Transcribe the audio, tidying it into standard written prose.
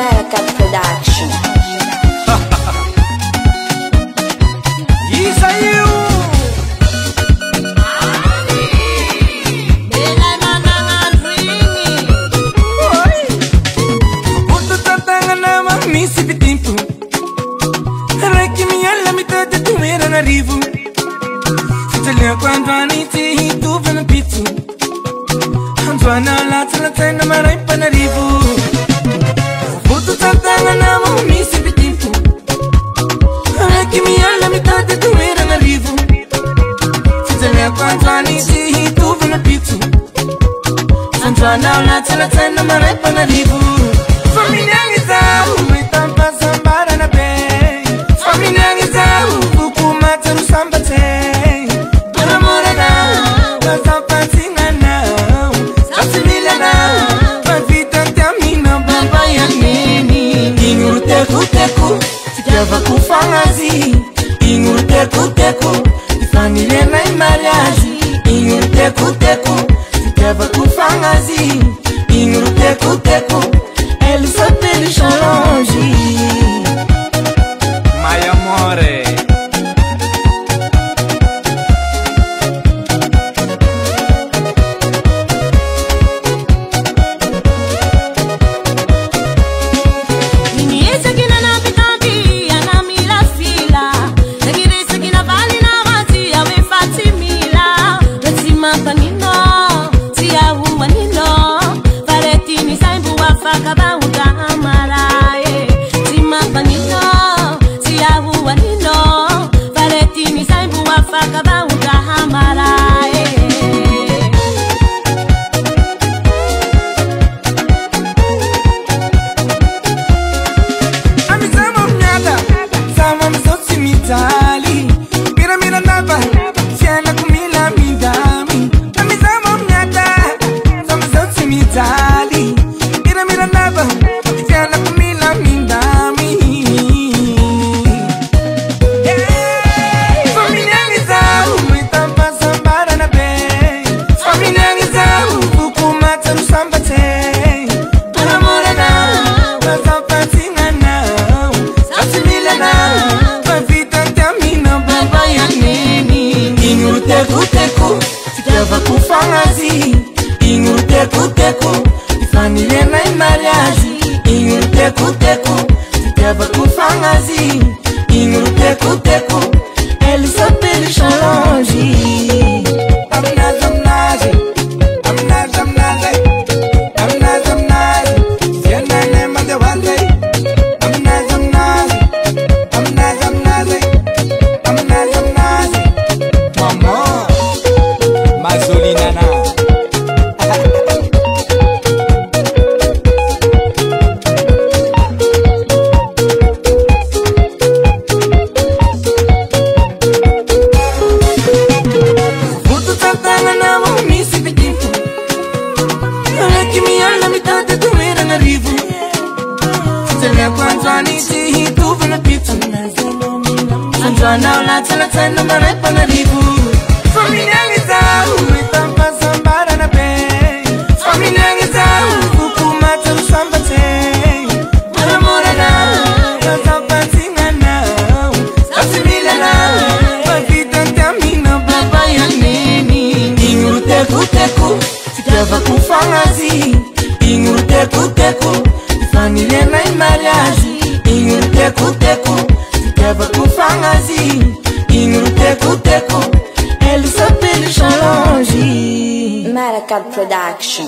Maracab Production. Isso aí, arrivo. Fitalia quando aniti tu vena pizzu. Antuana la tena marai panarivo. Foto tantanga na mi si bitimpo. Anche mi alla metà de tu era arrivo. Fitalia quando aniti tu vena pizzu. Antuana la tena marai panarivo. Famiglia ngizau, mi tampa sambara na be. Famiglia ngizau. Ficava com fanasi, inho teco, de família na mariage. Inho teco, ficava com fanasi, inho teco, ele só eles são longe. My amore. Ficava com fanasi, inho teco, de família na mariage. Inho teco, ficava com fanasi, inho teco, ele só eles são longe. Quando aniti tu vena pizza. Antuana la tena marai panarivo. Famiglia ngizau, mi tampa sambara na be. Famiglia ngizau, kukumata usamba te. Maramora na, kasapa tinga na. Sasimila na, pavita ntamina baba ya neni. Inho teco, ficava com fanasi. Inho teco, família na mariage. Inho teco, ficava com fanasi. Inho teco, ele só eles são longe. Maracab Production.